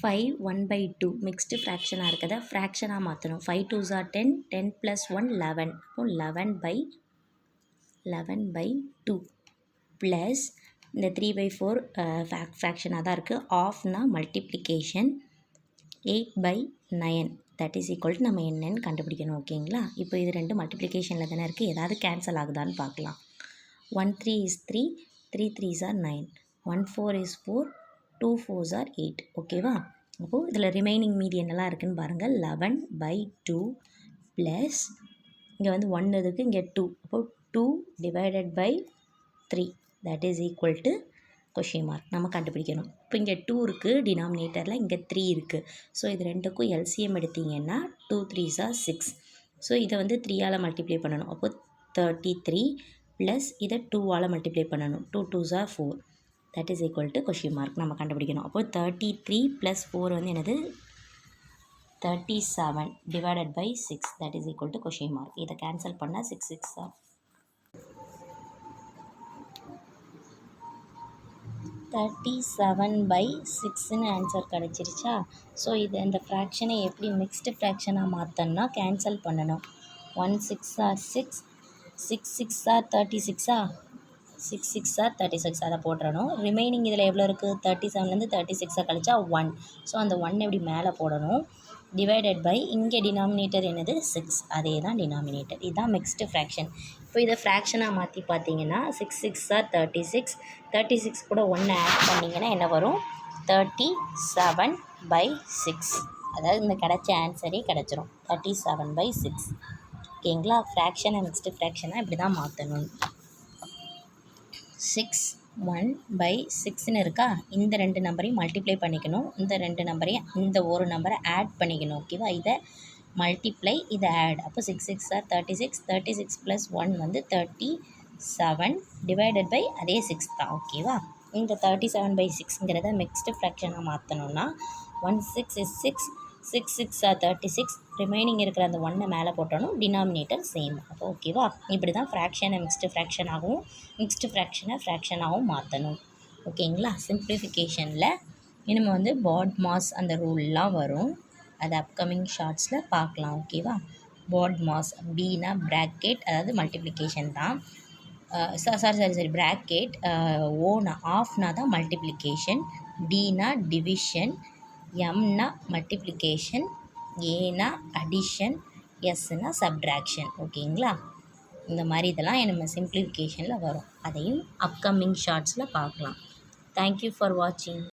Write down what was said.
5 1/2 mixed ஃப்ராக்ஷனாக இருக்கிறத ஃப்ராக்ஷனாக மாற்றணும். 5 2s are 10, 10 + 1 11. அப்போ 11/2 ப்ளஸ் இந்த 3/4 ஃப்ராக்ஷனாக தான் இருக்குது. ஆஃப்னா multiplication 8/9 that is equal to நம்ம என்னன்னு கண்டுபிடிக்கணும். ஓகேங்களா? இப்போ இது ரெண்டு மல்டிப்ளிகேஷனில் தானே இருக்குது, ஏதாவது கேன்சல் ஆகுதான்னு பார்க்கலாம். 1 3 is 3, 3 3s are 9, 1 4 is 4, 2 4s are 8. ஓகேவா? அப்போது இதில் ரிமைனிங் மீதி என்னெல்லாம் இருக்குதுன்னு பாருங்கள். 11/2 ப்ளஸ் இங்கே வந்து 1 இருக்குது, இங்கே 2. அப்போது 2 divided by 3 that is equal to question mark நம்ம கண்டுபிடிக்கணும். இப்போ இங்கே 2 இருக்குது டினாமினேட்டரில், இங்கே 3 இருக்குது. ஸோ இது ரெண்டுக்கும் எல்சிஎம் எடுத்திங்கன்னா 2 3s are 6. ஸோ இதை வந்து 3ஆல் மல்டிப்ளை பண்ணணும். அப்போது 33 ப்ளஸ் இதை 2ஆல் மல்டிப்ளை பண்ணணும். 2 2s are 4 that is equal to question mark நம்ம கண்டுபிடிக்கணும். அப்போது 33 + 4 வந்து என்னது 37 divided by 6 that is equal to question mark. இதை கேன்சல் பண்ணால் 6 6 are 37/6ன்னு ஆன்சர் கிடச்சிருச்சா? ஸோ இது இந்த ஃப்ராக்ஷனை எப்படி மிக்ஸ்டு ஃப்ராக்ஷனாக மாற்றணும்னா கேன்சல் பண்ணணும். 1 6 are 6, 6 6 are 36. 6 6 are 36 அதை போட்டுறணும். ரிமைனிங் இதில் எவ்வளோ இருக்குது? 37லேருந்து 36 கழிச்சா 1. ஸோ அந்த 1 எப்படி மேலே போடணும். டிவைடட் பை இங்கே டினாமினேட்டர் என்னது 6, அதே தான் டினாமினேட்டர். இதுதான் மிக்ஸ்டு ஃப்ராக்ஷன். இப்போ இதை ஃப்ராக்ஷனாக மாற்றி பார்த்தீங்கன்னா 6 6 are 36, 36 கூட 1 ஆட் பண்ணிங்கன்னா என்ன வரும்? 37/6. அதாவது இந்த கிடச்ச ஆன்சரே கிடச்சிரும் 37/6. ஓகேங்களா? ஃப்ராக்ஷனை மிக்ஸ்டு ஃப்ராக்ஷனாக இப்படி தான் மாற்றணும். 6 1/6ன்னு இருக்கா? இந்த ரெண்டு நம்பரையும் மல்டிப்ளை பண்ணிக்கணும். இந்த ரெண்டு நம்பரையும் இந்த ஒரு நம்பரை ஆட் பண்ணிக்கணும். ஓகேவா? இதை மல்டிப்ளை, இதை ஆட். அப்போ 6 6 are 36, 36 + 1 வந்து 37 டிவைடட் பை அதே 6 தான். ஓகேவா? இந்த 37/6ங்கிறத மிக்ஸ்டு ஃப்ராக்ஷனாக மாற்றணும்னா 1 6 is 6, 6 6 are 36, ரிமைனிங் இருக்கிற அந்த 1 மேலே போட்டணும். Denominator same. அப்போ ஓகேவா? இப்படி தான் ஃப்ராக்ஷனை மிக்ஸ்டு ஃப்ராக்ஷனாகவும் மிக்ஸ்டு ஃப்ராக்ஷனை ஃப்ராக்ஷனாகவும் மாற்றணும். ஓகேங்களா? சிம்பிளிஃபிகேஷனில் இனிமே வந்து பாட் மாஸ் அந்த ரூல்லாம் வரும். அது அப்கமிங் ஷார்ட்ஸில் பார்க்கலாம். ஓகேவா? பாட் மாஸ் பின்னா ப்ராக்கெட், அதாவது மல்டிப்ளிகேஷன் தான். Sorry bracket. ஓனா ஆஃப்னா தான் மல்டிப்ளிகேஷன், டினா டிவிஷன், எம்னா மல்டிப்ளிகேஷன், ஏனா அடிஷன், எஸ்னா சப்ட்ராக்ஷன். ஓகேங்களா? இந்த மாதிரி இதெல்லாம் நம்ம சிம்பிளிஃபிகேஷனில் வரும். அதையும் அப்கமிங் ஷார்ட்ஸில் பார்க்கலாம். தேங்க்யூ ஃபார் வாட்சிங்.